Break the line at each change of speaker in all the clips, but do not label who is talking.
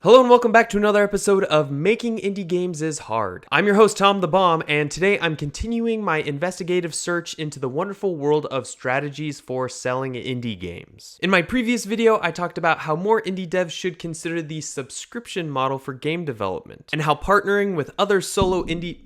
Hello and welcome back to another episode of Making Indie Games is Hard. I'm your host Tom the Bomb, and today I'm continuing my investigative search into the wonderful world of strategies for selling indie games. In my previous video, I talked about how more indie devs should consider the subscription model for game development, and how partnering with other solo indie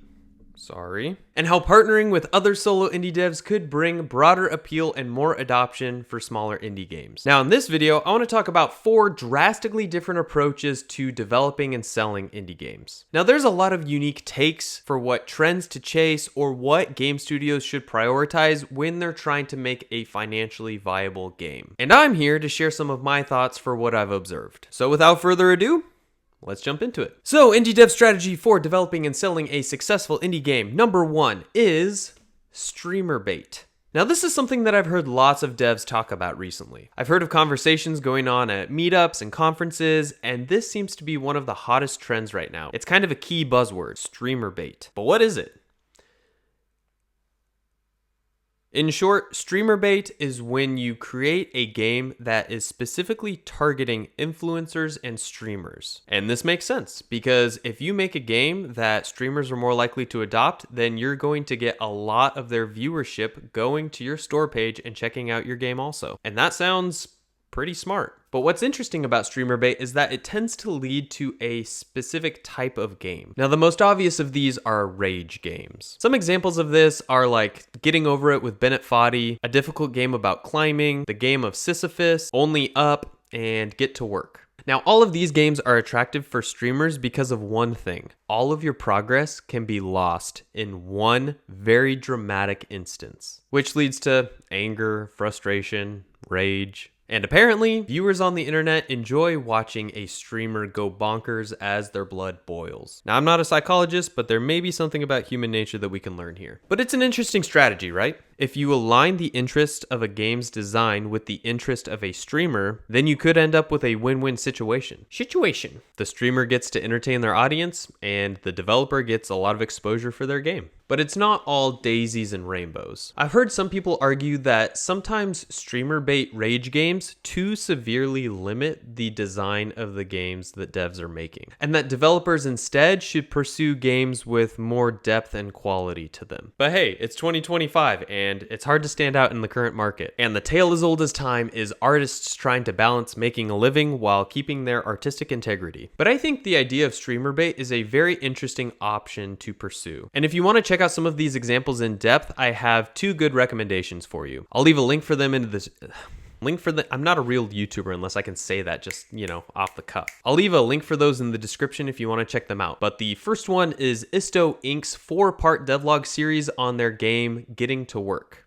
devs could bring broader appeal and more adoption for smaller indie games. Now in this video, I want to talk about 4 drastically different approaches to developing and selling indie games. Now there's a lot of unique takes for what trends to chase or what game studios should prioritize when they're trying to make a financially viable game. And I'm here to share some of my thoughts for what I've observed. So without further ado, let's jump into it. So, indie dev strategy for developing and selling a successful indie game. Number 1 is Streamerbait. Now, this is something that I've heard lots of devs talk about recently. I've heard of conversations going on at meetups and conferences, and this seems to be one of the hottest trends right now. It's kind of a key buzzword, Streamerbait. But what is it? In short, Streamerbait is when you create a game that is specifically targeting influencers and streamers. And this makes sense because if you make a game that streamers are more likely to adopt, then you're going to get a lot of their viewership going to your store page and checking out your game also. And that sounds pretty smart. But what's interesting about Streamerbait is that it tends to lead to a specific type of game. Now, the most obvious of these are rage games. Some examples of this are like Getting Over It with Bennett Foddy, a difficult game about climbing, the game of Sisyphus, Only Up, and Get to Work. Now, all of these games are attractive for streamers because of one thing. All of your progress can be lost in one very dramatic instance, which leads to anger, frustration, rage. And apparently, viewers on the internet enjoy watching a streamer go bonkers as their blood boils. Now, I'm not a psychologist, but there may be something about human nature that we can learn here. But it's an interesting strategy, right? If you align the interest of a game's design with the interest of a streamer, then you could end up with a win-win situation. The streamer gets to entertain their audience, and the developer gets a lot of exposure for their game. But it's not all daisies and rainbows. I've heard some people argue that sometimes Streamerbait rage games too severely limit the design of the games that devs are making, and that developers instead should pursue games with more depth and quality to them. But hey, it's 2025 and it's hard to stand out in the current market. And the tale as old as time is artists trying to balance making a living while keeping their artistic integrity. But I think the idea of Streamerbait is a very interesting option to pursue. And if you want to check out some of these examples in depth, I have 2 good recommendations for you. I'll leave a link for them into this. I'm not a real YouTuber unless I can say that just, off the cuff. I'll leave a link for those in the description if you want to check them out. But the first one is Isto Inc's 4-part devlog series on their game Get to Work.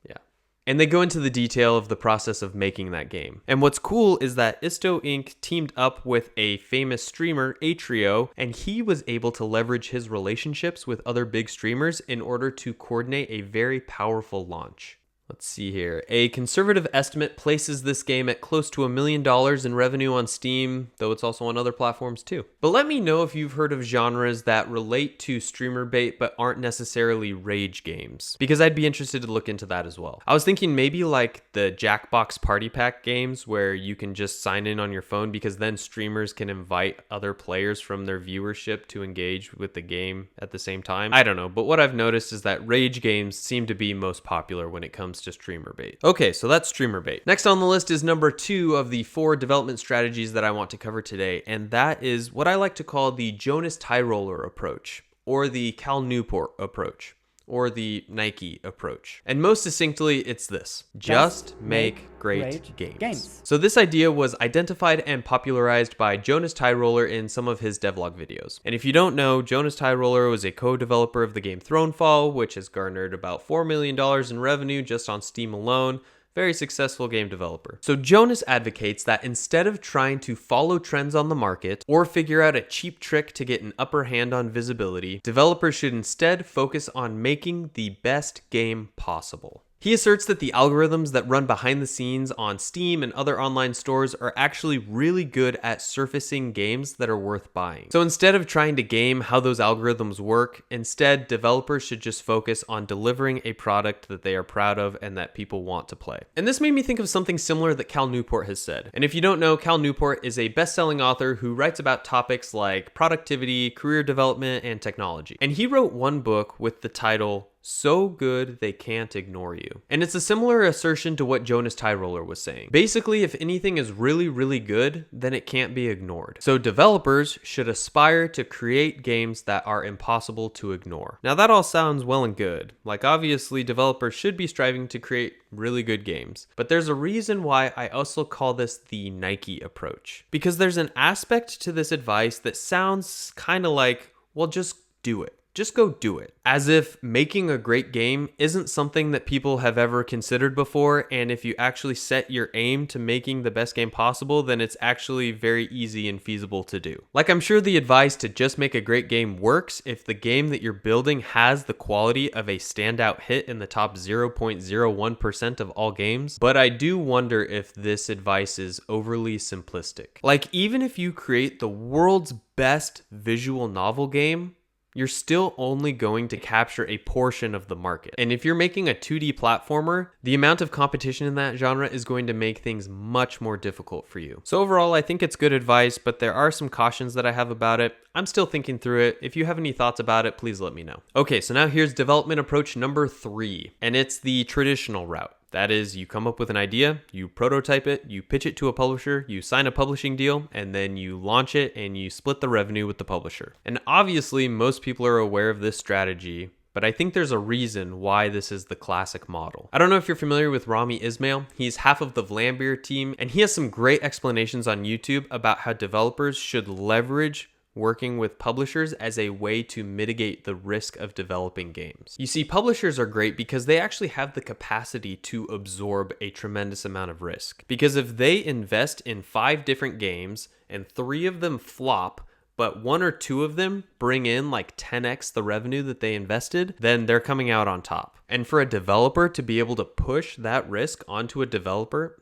Yeah. And they go into the detail of the process of making that game. And what's cool is that Isto Inc. teamed up with a famous streamer, Atrio, and he was able to leverage his relationships with other big streamers in order to coordinate a very powerful launch. Let's see here. A conservative estimate places this game at close to $1 million in revenue on Steam, though it's also on other platforms too. But let me know if you've heard of genres that relate to Streamerbait but aren't necessarily rage games, because I'd be interested to look into that as well. I was thinking maybe like the Jackbox Party Pack games where you can just sign in on your phone, because then streamers can invite other players from their viewership to engage with the game at the same time. I don't know, but what I've noticed is that rage games seem to be most popular when it comes to Streamerbait. Okay, so that's Streamerbait. Next on the list is number 2 of the 4 development strategies that I want to cover today, and that is what I like to call the Jonas Tyroller approach, or the Cal Newport approach, or the Nike approach. And most succinctly, it's this: just make great games. So this idea was identified and popularized by Jonas Tyroller in some of his devlog videos. And if you don't know, Jonas Tyroller was a co-developer of the game Thronefall, which has garnered about $4 million in revenue just on Steam alone. Very successful game developer. So Jonas advocates that instead of trying to follow trends on the market or figure out a cheap trick to get an upper hand on visibility, developers should instead focus on making the best game possible. He asserts that the algorithms that run behind the scenes on Steam and other online stores are actually really good at surfacing games that are worth buying. So instead of trying to game how those algorithms work, instead developers should just focus on delivering a product that they are proud of and that people want to play. And this made me think of something similar that Cal Newport has said. And if you don't know, Cal Newport is a best-selling author who writes about topics like productivity, career development, and technology. And he wrote one book with the title So Good They Can't Ignore You. And it's a similar assertion to what Jonas Tyroller was saying. Basically, if anything is really, really good, then it can't be ignored. So developers should aspire to create games that are impossible to ignore. Now that all sounds well and good. Like obviously developers should be striving to create really good games. But there's a reason why I also call this the Nike approach. Because there's an aspect to this advice that sounds kind of like, well, just do it. Just go do it. As if making a great game isn't something that people have ever considered before, and if you actually set your aim to making the best game possible, then it's actually very easy and feasible to do. Like, I'm sure the advice to just make a great game works if the game that you're building has the quality of a standout hit in the top 0.01% of all games, but I do wonder if this advice is overly simplistic. Like, even if you create the world's best visual novel game, you're still only going to capture a portion of the market. And if you're making a 2D platformer, the amount of competition in that genre is going to make things much more difficult for you. So overall, I think it's good advice, but there are some cautions that I have about it. I'm still thinking through it. If you have any thoughts about it, please let me know. Okay, so now here's development approach number 3, and it's the traditional route. That is, you come up with an idea, you prototype it, you pitch it to a publisher, you sign a publishing deal, and then you launch it and you split the revenue with the publisher. And obviously, most people are aware of this strategy, but I think there's a reason why this is the classic model. I don't know if you're familiar with Rami Ismail. He's half of the Vlambeer team, and he has some great explanations on YouTube about how developers should leverage working with publishers as a way to mitigate the risk of developing games. You see, publishers are great because they actually have the capacity to absorb a tremendous amount of risk. Because if they invest in 5 different games and 3 of them flop, but 1 or 2 of them bring in like 10x the revenue that they invested, then they're coming out on top. And for a developer to be able to push that risk onto a developer,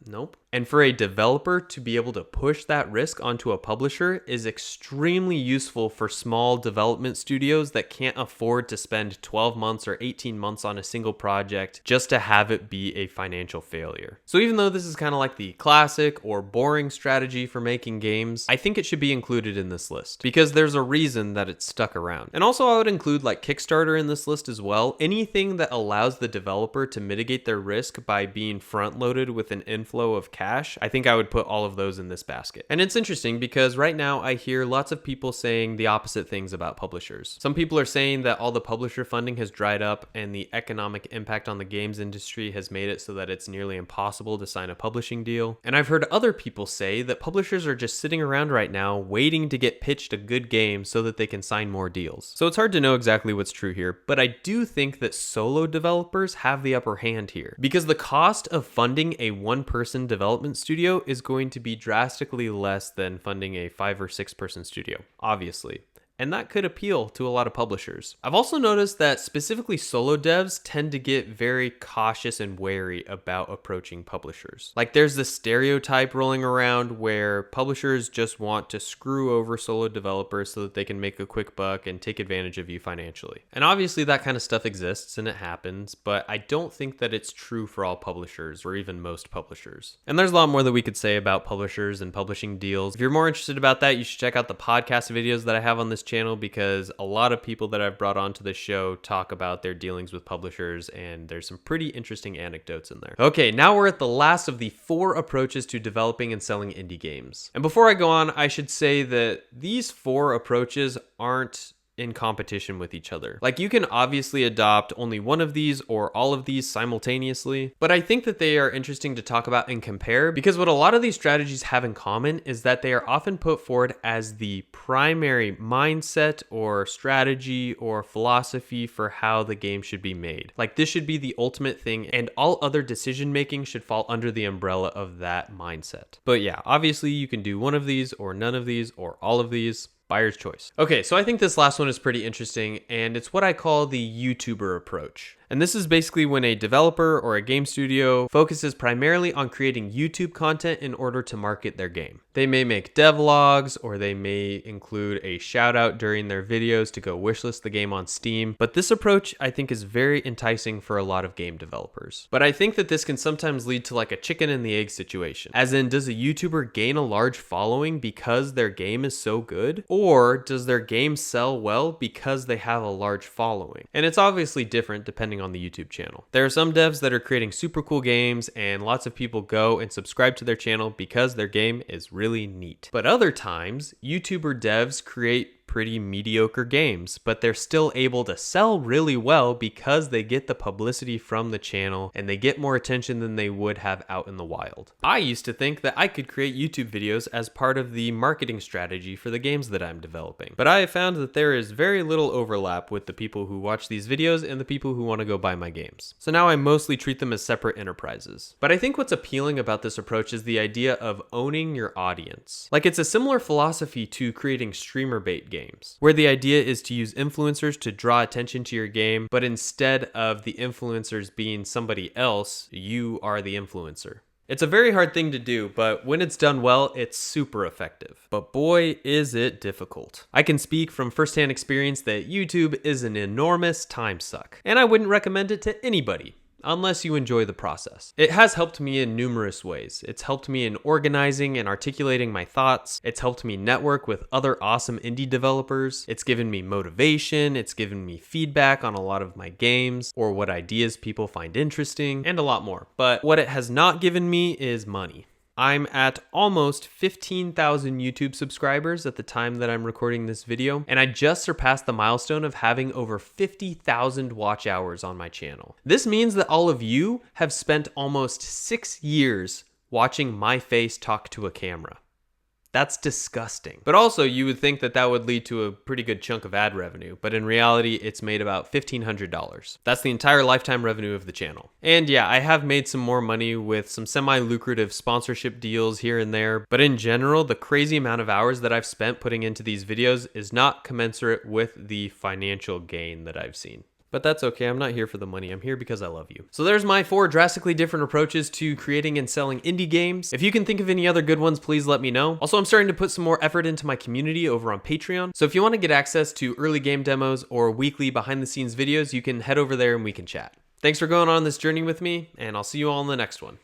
And for a developer to be able to push that risk onto a publisher is extremely useful for small development studios that can't afford to spend 12 months or 18 months on a single project just to have it be a financial failure. So even though this is kind of like the classic or boring strategy for making games, I think it should be included in this list because there's a reason that it's stuck around. And also I would include like Kickstarter in this list as well. Anything that allows the developer to mitigate their risk by being front loaded with an inflow of cash, I think I would put all of those in this basket. And it's interesting because right now I hear lots of people saying the opposite things about publishers. Some people are saying that all the publisher funding has dried up and the economic impact on the games industry has made it so that it's nearly impossible to sign a publishing deal. And I've heard other people say that publishers are just sitting around right now waiting to get pitched a good game so that they can sign more deals. So it's hard to know exactly what's true here, but I do think that solo developers have the upper hand here because the cost of funding a one-person development studio is going to be drastically less than funding a 5 or 6 person studio, obviously. And that could appeal to a lot of publishers. I've also noticed that specifically solo devs tend to get very cautious and wary about approaching publishers. Like there's this stereotype rolling around where publishers just want to screw over solo developers so that they can make a quick buck and take advantage of you financially. And obviously that kind of stuff exists and it happens, but I don't think that it's true for all publishers or even most publishers. And there's a lot more that we could say about publishers and publishing deals. If you're more interested about that, you should check out the podcast videos that I have on this channel because a lot of people that I've brought onto this show talk about their dealings with publishers and there's some pretty interesting anecdotes in there. Okay, now we're at the last of the 4 approaches to developing and selling indie games. And before I go on, I should say that these 4 approaches aren't in competition with each other. Like you can obviously adopt only one of these or all of these simultaneously, but I think that they are interesting to talk about and compare because what a lot of these strategies have in common is that they are often put forward as the primary mindset or strategy or philosophy for how the game should be made. Like this should be the ultimate thing and all other decision making should fall under the umbrella of that mindset. But yeah, obviously you can do one of these or none of these or all of these. Buyer's choice. Okay, so I think this last one is pretty interesting and it's what I call the YouTuber approach. And this is basically when a developer or a game studio focuses primarily on creating YouTube content in order to market their game. They may make devlogs, or they may include a shout out during their videos to go wishlist the game on Steam. But this approach I think is very enticing for a lot of game developers. But I think that this can sometimes lead to like a chicken and the egg situation. As in, does a YouTuber gain a large following because their game is so good? Or does their game sell well because they have a large following? And it's obviously different depending on the YouTube channel. There are some devs that are creating super cool games and lots of people go and subscribe to their channel because their game is really neat. But other times, YouTuber devs create pretty mediocre games, but they're still able to sell really well because they get the publicity from the channel and they get more attention than they would have out in the wild. I used to think that I could create YouTube videos as part of the marketing strategy for the games that I'm developing, but I have found that there is very little overlap with the people who watch these videos and the people who want to go buy my games. So now I mostly treat them as separate enterprises. But I think what's appealing about this approach is the idea of owning your audience. Like, it's a similar philosophy to creating Streamerbait games, where the idea is to use influencers to draw attention to your game, but instead of the influencers being somebody else, you are the influencer. It's a very hard thing to do, but when it's done well, it's super effective. But boy, is it difficult. I can speak from firsthand experience that YouTube is an enormous time suck, and I wouldn't recommend it to anybody unless you enjoy the process. It has helped me in numerous ways. It's helped me in organizing and articulating my thoughts. It's helped me network with other awesome indie developers. It's given me motivation. It's given me feedback on a lot of my games or what ideas people find interesting, and a lot more. But what it has not given me is money. I'm at almost 15,000 YouTube subscribers at the time that I'm recording this video, and I just surpassed the milestone of having over 50,000 watch hours on my channel. This means that all of you have spent almost 6 years watching my face talk to a camera. That's disgusting. But also, you would think that that would lead to a pretty good chunk of ad revenue, but in reality, it's made about $1,500. That's the entire lifetime revenue of the channel. And yeah, I have made some more money with some semi-lucrative sponsorship deals here and there, but in general, the crazy amount of hours that I've spent putting into these videos is not commensurate with the financial gain that I've seen. But that's okay, I'm not here for the money, I'm here because I love you. So there's my 4 drastically different approaches to creating and selling indie games. If you can think of any other good ones, please let me know. Also, I'm starting to put some more effort into my community over on Patreon. So if you want to get access to early game demos or weekly behind the scenes videos, you can head over there and we can chat. Thanks for going on this journey with me, and I'll see you all in the next one.